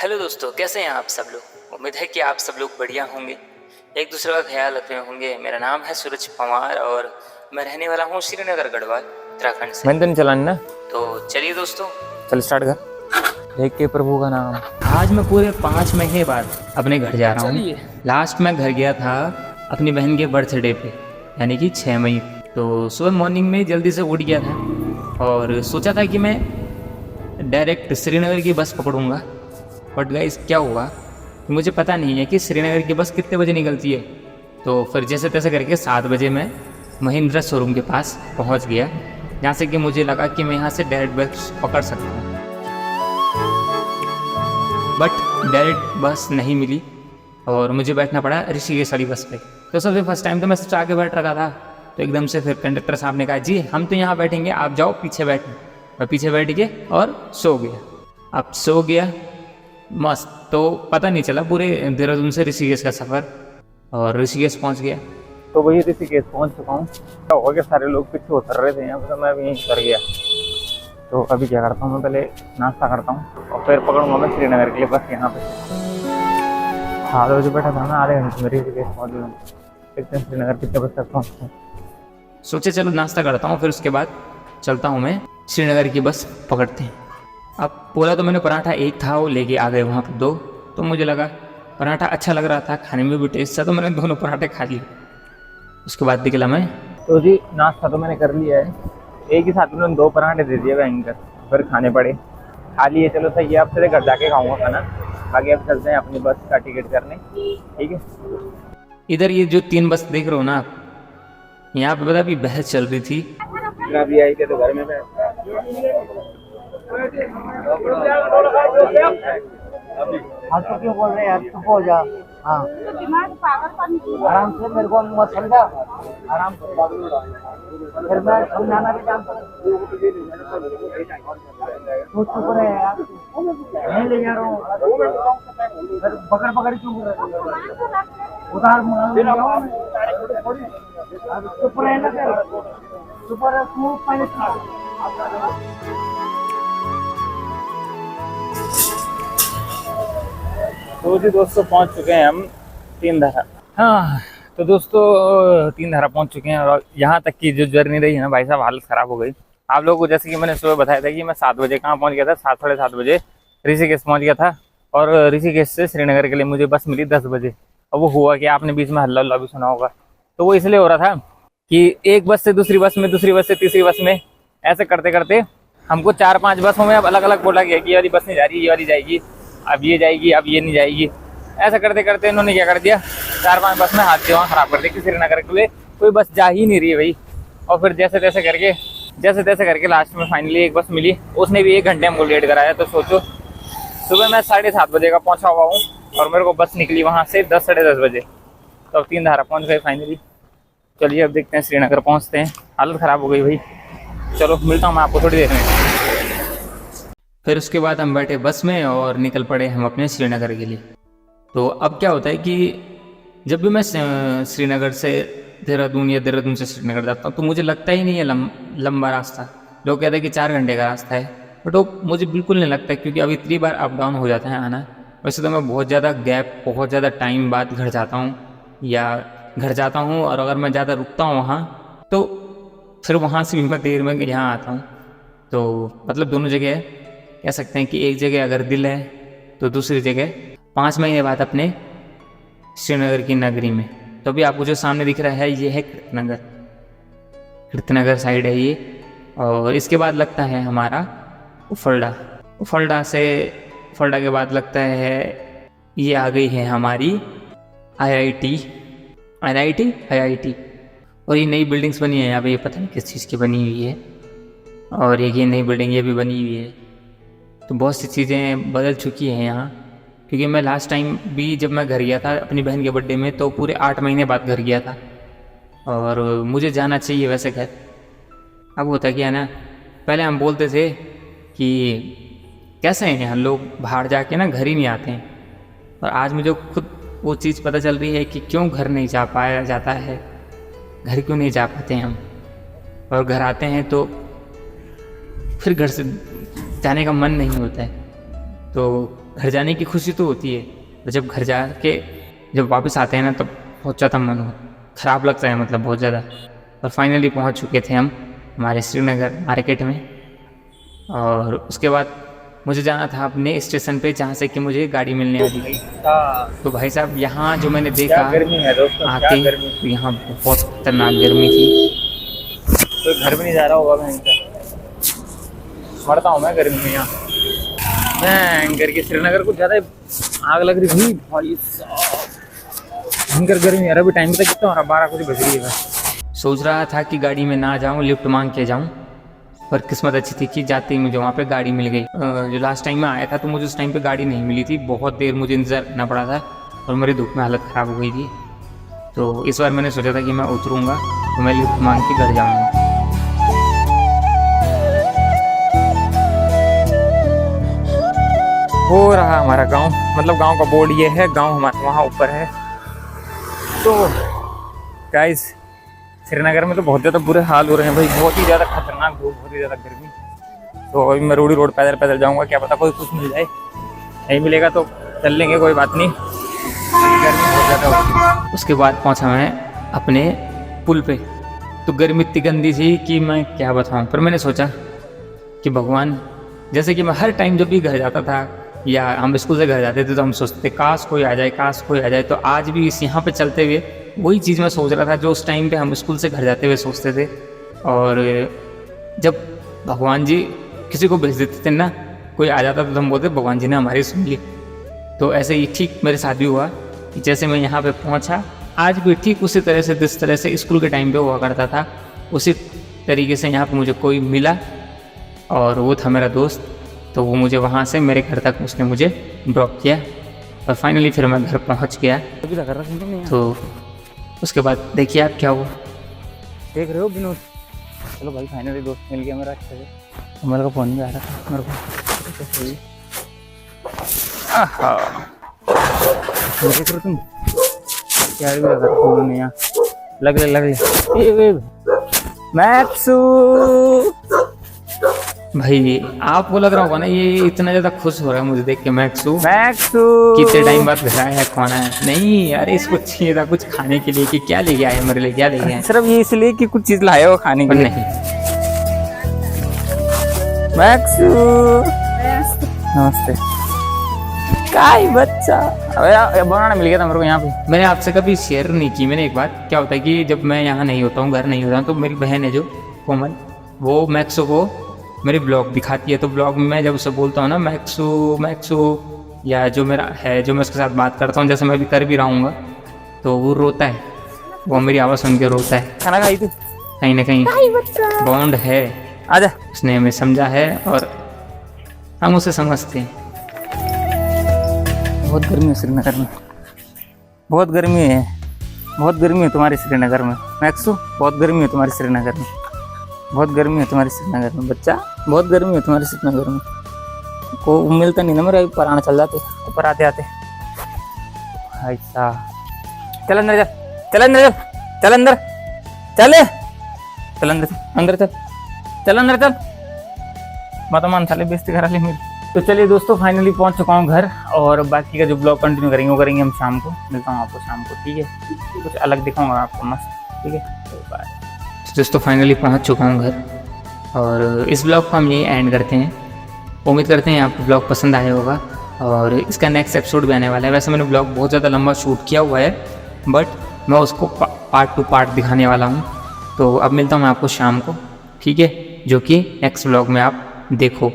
Hello दोस्तों, कैसे हैं आप सब लोग। उम्मीद है कि आप सब लोग बढ़िया होंगे, एक दूसरे का ख्याल रख रहे होंगे। मेरा नाम है सूरज पवार और मैं रहने वाला हूँ श्रीनगर गढ़वाल, उत्तराखंड से। मैंने तो नहीं चलानी ना। तो चलिए दोस्तों, चल स्टार्ट कर। लेख के प्रभु का नाम। आज मैं पूरे 5 महीने बाद अपने घर जा रहा हूँ। लास्ट मैं घर गया था अपनी बहन के बर्थडे पे, यानी कि 6 मई। तो सुबह मॉर्निंग में जल्दी से उठ गया था और सोचा था कि मैं डायरेक्ट श्रीनगर की बस पकड़ूंगा। बट गाइस क्या हुआ, मुझे पता नहीं है कि श्रीनगर की बस कितने बजे निकलती है। तो फिर जैसे तैसे करके 7 बजे मैं महिंद्रा शोरूम के पास पहुंच गया, जहाँ से कि मुझे लगा कि मैं यहाँ से डायरेक्ट बस पकड़ सकता हूँ। बट डायरेक्ट बस नहीं मिली और मुझे बैठना पड़ा ऋषिकेश वाली बस पे। तो सबसे फर्स्ट टाइम तो मैं सबसे आगे बैठ रखा था, तो एकदम से फिर कंडक्टर साहब ने कहा, जी हम तो यहाँ बैठेंगे, आप जाओ पीछे बैठो। मैं पीछे बैठ गया और सो गया। अब सो गया मस्त, तो पता नहीं चला पूरे देहरादून से ऋषिकेश का सफ़र, और ऋषिकेश पहुंच गया। तो वही ऋषिकेश पहुंच चुका हूँ। क्या हुआ कि सारे लोग पीछे उतर रहे थे यहाँ पे, तो मैं भी यहीं उतर गया। तो अभी क्या करता हूँ, मैं पहले नाश्ता करता हूँ और फिर पकड़ूंगा मैं श्रीनगर के लिए बस यहाँ पे। 7 बजे बैठा था ना, आधे घंटे में ऋषिकेश पहुँच गया। देखते हैं श्रीनगर कितने बजे तक पहुँचते हैं। सोचे चलो नाश्ता करता हूँ, फिर उसके बाद चलता हूँ मैं श्रीनगर की बस पकड़ते हैं। अब बोला तो मैंने पराठा एक था, वो लेके आ गए वहाँ पर 2। तो मुझे लगा पराठा अच्छा लग रहा था, खाने में भी टेस्ट था, तो मैंने दोनों पराठे खा लिए। उसके बाद निकला मैं। तो जी नाश्ता तो मैंने कर लिया है, एक ही साथ में 2 पराठे दे दिए भयंकर, फिर खाने पड़े। खा लिए, चलो सही है, अब से घर जाके खाऊंगा खाना। बाकी अब चलते हैं अपनी बस का टिकट करने, ठीक है। इधर ये जो 3 बस देख रहे हो ना आप, यहाँ पे पता अभी बहस चल रही थी। अभी आई थे तो घर में हाँ तो क्यों बोल रहे हैं यार, चुप हो जा। हाँ आराम से, मेरे को मत समझा, आराम से। फिर मैं समझाना भी जानता हूँ, तो चुप रहे यार, मैं ले जा रहा हूँ। फिर पकड़ पकड़ क्यों बोल रहे हो? उधार मांग, चुप रहे ना, फिर चुप रहे तू पहले। तो जी दोस्तों पहुंच चुके हैं हम 3 धारा। हाँ तो दोस्तों 3 धारा पहुंच चुके हैं, और यहाँ तक की जो जर्नी रही है ना भाई साहब, हालत ख़राब हो गई। आप लोगों को जैसे कि मैंने सुबह बताया था कि मैं 7 बजे कहाँ पहुँच गया था, 7 साढ़े 7 बजे ऋषिकेश पहुँच गया था। और ऋषिकेश से श्रीनगर के लिए मुझे बस मिली 10 बजे। और वो हुआ कि आपने बीच में हल्ला उल्ला भी सुना होगा। तो वो इसलिए हो रहा था कि एक बस से दूसरी बस में, दूसरी बस से तीसरी बस में, ऐसे करते करते हमको 4-5 बसों में अब अलग अलग बोला गया कि ये वाली बस नहीं जा रही, ये वाली जाएगी, अब ये जाएगी, अब ये नहीं जाएगी। ऐसा करते करते इन्होंने क्या कर दिया, 4-5 बस में हाथ दिमाग खराब कर दिया कि श्रीनगर के लिए कोई बस जा ही नहीं रही है भाई। और फिर जैसे तैसे करके लास्ट में फाइनली एक बस मिली, उसने भी 1 घंटे हमको लेट कराया। तो सोचो सुबह मैं 7:30 बजे का पहुंचा हुआ हूँ और मेरे को बस निकली वहाँ से 10 साढ़े 10 बजे। तो अब 3 धारा पहुँच गए फाइनली। चलिए अब देखते हैं श्रीनगर पहुँचते हैं। हालत ख़राब हो गई भाई। चलो मिलता हूँ मैं आपको थोड़ी देर में। फिर उसके बाद हम बैठे बस में और निकल पड़े हम अपने श्रीनगर के लिए। तो अब क्या होता है कि जब भी मैं श्रीनगर से देहरादून या देहरादून से श्रीनगर जाता हूँ तो मुझे लगता ही नहीं है लंबा रास्ता। लोग कहते हैं कि 4 घंटे का रास्ता है, बट वो मुझे बिल्कुल नहीं लगता, क्योंकि अब इतनी बार अप डाउन हो जाता है आना। वैसे तो मैं बहुत ज़्यादा टाइम बाद घर जाता हूँ, और अगर मैं ज़्यादा रुकता हूँ वहाँ तो फिर वहाँ से भी मैं देर में यहाँ आता हूँ। तो मतलब दोनों जगह कह सकते हैं कि एक जगह अगर दिल है तो दूसरी जगह 5 महीने बाद अपने श्रीनगर की नगरी में। तो अभी आपको जो सामने दिख रहा है ये है कीर्तनगर साइड है ये। और इसके बाद लगता है हमारा उफल्डा के बाद लगता है ये आ गई है हमारी IIT। और ये नई बिल्डिंग्स बनी है यहाँ पे, ये पता नहीं किस चीज़ की बनी हुई है। और ये नई बिल्डिंग ये भी बनी हुई है। तो बहुत सी चीज़ें बदल चुकी हैं यहाँ, क्योंकि मैं लास्ट टाइम भी जब मैं घर गया था अपनी बहन के बर्थडे में तो पूरे 8 महीने बाद घर गया था। और मुझे जाना चाहिए वैसे घर। अब होता क्या है ना, पहले हम बोलते थे कि कैसे हैं यहाँ लोग बाहर जाके ना घर ही नहीं आते हैं, और आज मुझे खुद वो चीज़ पता चल रही है कि क्यों घर नहीं जा पाया जाता है, घर क्यों नहीं जा पाते हैं हम। और घर आते हैं तो फिर घर से जाने का मन नहीं होता है। तो घर जाने की खुशी तो होती है, और जब घर जा के जब वापस आते हैं ना तब बहुत ज़्यादा मन ख़राब लगता है, मतलब बहुत ज़्यादा। और फाइनली पहुंच चुके थे हम हमारे श्रीनगर मार्केट में, और उसके बाद मुझे जाना था अपने स्टेशन पे जहाँ से कि मुझे गाड़ी मिलने वाली थी। तो भाई साहब यहाँ जो मैंने देखा गर्मी है दोस्तों, आके, तो यहाँ बहुत खतरनाक गर्मी थी। तो घर भी नहीं जा रहा होगा मैं, मरता हूँ मैं गर्मी में यहाँ। मैं घर के श्रीनगर को ज़्यादा आग लग रही थी भाई साहब, भयंकर गर्मी। अभी टाइम तक कितना हो रहा, 12 कुछ बज रही है। सोच रहा था कि गाड़ी में ना जाऊँ, लिफ्ट मांग के जाऊँ, पर किस्मत अच्छी थी कि जाते ही मुझे वहाँ पे गाड़ी मिल गई। जो लास्ट टाइम में आया था तो मुझे उस टाइम पे गाड़ी नहीं मिली थी, बहुत देर मुझे इंतज़ार करना पड़ा था और मेरी धूप में हालत ख़राब हो गई थी। तो इस बार मैंने सोचा था कि मैं उतरूँगा तो मैं लिफ्ट मांग के घर जाऊँगा। हो रहा हमारा गांव, मतलब गांव का बोर्ड ये है, गांव हमारा वहाँ ऊपर है। तो गाइस श्रीनगर में तो बहुत ज़्यादा बुरे हाल हो रहे हैं भाई, बहुत ही ज़्यादा खतरनाक धूप, बहुत ही ज़्यादा गर्मी। तो अभी मैं रोड पैदल पैदल जाऊँगा, क्या पता कोई कुछ मिल जाए, नहीं मिलेगा तो चल लेंगे, कोई बात नहीं, गर्मी बहुत ज़्यादा होती है। उसके बाद पहुँचा मैं अपने पुल पे, तो गर्मी इतनी गंदी थी कि मैं क्या बताऊँ। पर मैंने सोचा कि भगवान, जैसे कि मैं हर टाइम जब भी घर जाता था या हम स्कूल से घर जाते थे तो हम सोचते थे काश कोई आ जाए, काश कोई आ जाए। तो आज भी इस यहाँ पे चलते हुए वही चीज़ मैं सोच रहा था जो उस टाइम पे हम स्कूल से घर जाते हुए सोचते थे। और जब भगवान जी किसी को भेज देते थे ना, कोई आ जाता तो हम बोलते भगवान जी ने हमारी सुन ली। तो ऐसे ही ठीक मेरे साथ भी हुआ कि जैसे मैं यहाँ पे पहुँचा, आज भी ठीक उसी तरह से जिस तरह से स्कूल के टाइम पे हुआ करता था, उसी तरीके से यहाँ पे मुझे कोई मिला और वो था मेरा दोस्त। तो वो मुझे वहाँ से मेरे घर तक उसने मुझे ड्रॉप किया और फाइनली फिर मैं घर पहुँच गया। तो उसके बाद देखिए आप क्या हुआ, देख रहे हो विनोद। चलो भाई फाइनली दोस्त मिल गया मेरा अच्छे से। मेरे को फ़ोन भी आ रहा था मेरे को। देख रहे तुम क्या भी लगा फोन में यहाँ, लग ले मैक्सू भाई आपको लग रहा होगा ना ये इतना ज़्यादा खुश हो रहा है मुझे देख के। मैक्सू कितने कितने टाइम बाद घर आया है, खाना है नहीं? अरे इसको चाहिए था कुछ खाने के लिए कि क्या लेके आए मेरे लिए, क्या लेके आए? सिर्फ ये इसलिए कि कुछ चीज लाए हो खाने के लिए। नहीं मैक्सू नमस्ते। काय बच्चा, अबे बनाना मिल गया था मेरे को यहाँ पे। मैंने आपसे कभी शेयर नहीं की। मैंने एक बात, क्या होता है कि जब मैं यहाँ नहीं होता हूँ, घर नहीं होता हूँ, तो मेरी बहन है जो कोमल, वो मैक्सो को मेरी ब्लॉग दिखाती है। तो ब्लॉग में मैं जब उसे बोलता हूँ ना मैक्सू मैक्सू, या जो मेरा है जो मैं उसके साथ बात करता हूँ, जैसे मैं भी कर भी रहा हूँ, तो वो रोता है, वो मेरी आवाज़ सुन के रोता है। खाना खाई तू? कहीं ना कहीं बॉन्ड है, आजा। उसने हमें समझा है और हम उसे समझते हैं। बहुत गर्मी है श्रीनगर में, बहुत गर्मी है, बहुत गर्मी है तुम्हारे श्रीनगर में मैक्सू, बहुत गर्मी है तुम्हारे श्रीनगर में, बहुत गर्मी है तुम्हारे श्रीनगर में बच्चा, बहुत गर्मी है तुम्हारे श्रीनगर में। को मिलता नहीं ना मेरा, ऊपर आना चल जाते, ऊपर आते आते। ऐसा चल अंदर, चल अंदर, चल अंदर, चल चल अंदर, अंदर चल, चल अंदर चल, मत मान साले बेइज्जती करा ले मेरी। तो चलिए दोस्तों फाइनली पहुंच चुका हूं घर, और बाकी का जो ब्लॉग कंटिन्यू करेंगे वो करेंगे हम शाम को। मिलता हूं आपको शाम को, ठीक है? कुछ अलग दिखाऊंगा आपको मस्त, ठीक है? तो बाय दोस्तों फाइनली पहुंच चुका हूं घर, और इस ब्लॉग को हम यही एंड करते हैं। उम्मीद करते हैं आपको ब्लॉग पसंद आया होगा, और इसका नेक्स्ट एपिसोड भी आने वाला है। वैसे मैंने ब्लॉग बहुत ज़्यादा लंबा शूट किया हुआ है, बट मैं उसको पार्ट टू पार्ट दिखाने वाला हूँ। तो अब मिलता हूँ मैं आपको शाम को, ठीक है? जो कि नेक्स्ट ब्लॉग में आप देखो।